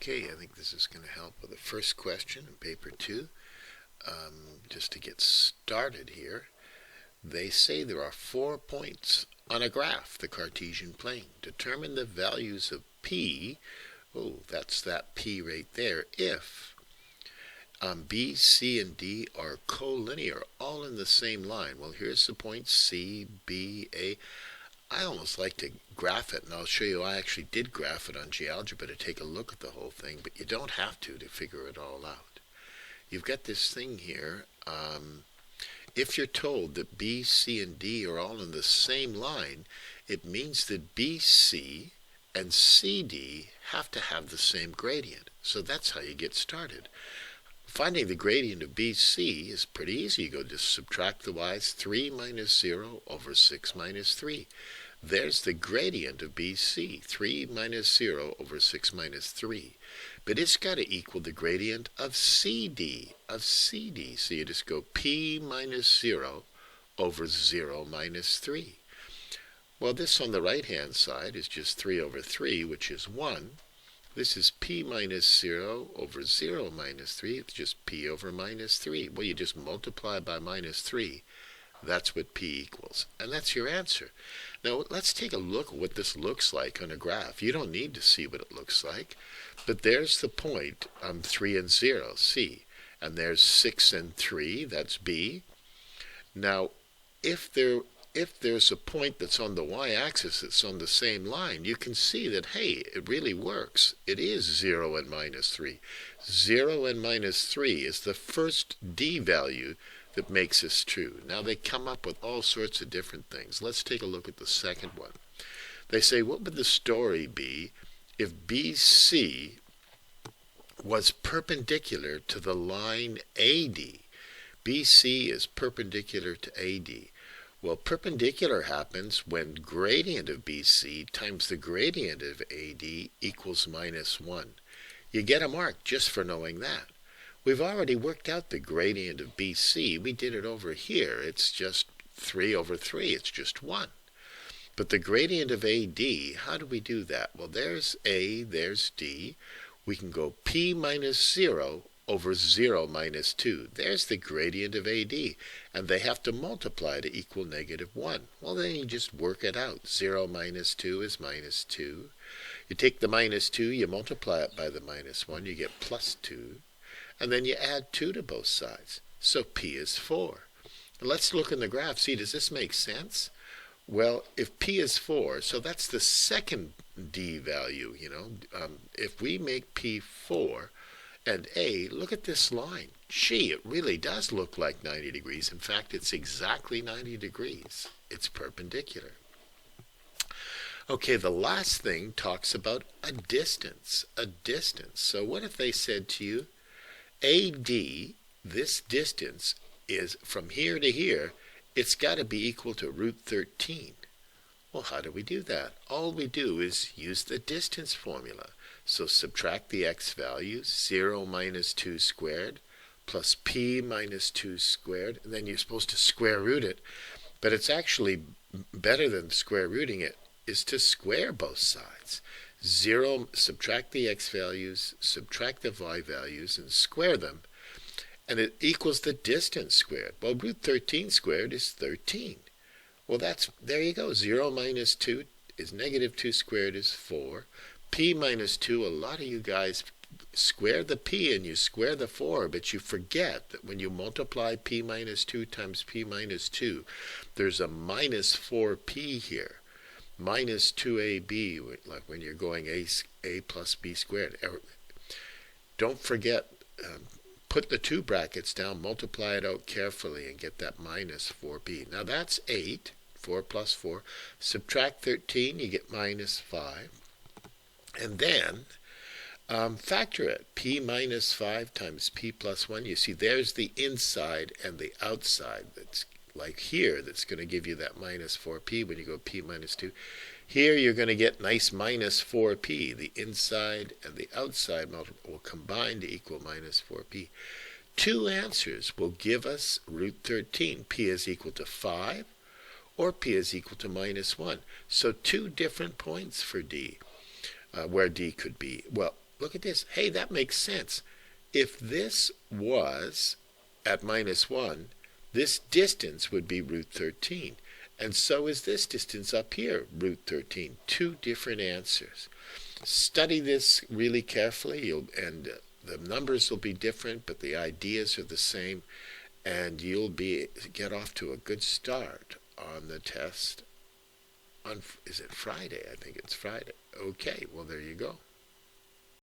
Okay, I think this is going to help with the first question in paper 2. Just to get started here, they say there are 4 points on a graph, the Cartesian plane. Determine the values of P, that's that P right there, if B, C, and D are collinear, all in the same line. Well, here's the points C, B, A. I almost like to graph it, and I'll show you I actually did graph it on GeoGebra to take a look at the whole thing, but you don't have to figure it all out. You've got this thing here. If you're told that B, C, and D are all in the same line, it means that BC and CD have to have the same gradient. So that's how you get started. Finding the gradient of BC is pretty easy. You go just subtract the y's, 3 minus 0 over 6 minus 3. There's the gradient of BC, 3 minus 0 over 6 minus 3. But it's got to equal the gradient of CD. So you just go P minus 0 over 0 minus 3. Well, this on the right-hand side is just 3 over 3, which is 1. This is P minus 0 over 0 minus 3. It's just P over minus 3. Well, you just multiply by minus 3. That's what P equals. And that's your answer. Now, let's take a look at what this looks like on a graph. You don't need to see what it looks like. But there's the point, 3 and 0, C. And there's 6 and 3, that's B. Now, if there's a point that's on the y-axis that's on the same line, you can see that, hey, it really works. It is 0 and minus 3. 0 and minus 3 is the first D value that makes this true. Now, they come up with all sorts of different things. Let's take a look at the second one. They say, what would the story be if BC was perpendicular to the line AD? BC is perpendicular to AD. Well, perpendicular happens when gradient of BC times the gradient of AD equals minus 1. You get a mark just for knowing that. We've already worked out the gradient of BC. We did it over here. It's just 3 over 3. It's just 1. But the gradient of AD, how do we do that? Well, there's A, there's D. We can go P minus 0 over 0 minus 2. There's the gradient of AD, and they have to multiply to equal negative 1. Well, then you just work it out. 0 minus 2 is minus 2. You take the minus 2, you multiply it by the minus 1, you get plus 2. And then you add 2 to both sides. So P is 4. Let's look in the graph. See, does this make sense? Well, if P is 4, so that's the second D value, if we make P 4, and A, look at this line. Gee, it really does look like 90 degrees. In fact, it's exactly 90 degrees. It's perpendicular. Okay, the last thing talks about a distance. So what if they said to you, AD, this distance is from here to here, it's got to be equal to root 13. Well, how do we do that? All we do is use the distance formula. So subtract the x values, 0 minus 2 squared, plus p minus 2 squared, and then you're supposed to square root it. But it's actually better than square rooting it, is to square both sides. 0, subtract the x values, subtract the y values, and square them. And it equals the distance squared. Well, root 13 squared is 13. Well, there you go. 0 minus 2 is negative 2 squared is 4. P minus 2, a lot of you guys square the P and you square the 4, but you forget that when you multiply P minus 2 times P minus 2, there's a minus 4P here. Minus 2AB, like when you're going A plus B squared. Don't forget, put the 2 brackets down, multiply it out carefully, and get that minus 4B. Now that's 8, 4 plus 4. Subtract 13, you get minus 5. And then factor it. P minus 5 times P plus 1. You see, there's the inside and the outside. That's like here, that's going to give you that minus 4P when you go P minus 2. Here you're going to get nice minus 4P. The inside and the outside will combine to equal minus 4P. 2 answers will give us root 13. P is equal to 5 or P is equal to minus 1. So 2 different points for D, where D could be. Well, look at this. Hey, that makes sense. If this was at -1, this distance would be root 13. And so is this distance up here, root 13. Two different answers. Study this really carefully, and the numbers will be different, but the ideas are the same, and you'll get off to a good start on the test on, is it Friday? I think it's Friday. Okay, well, there you go.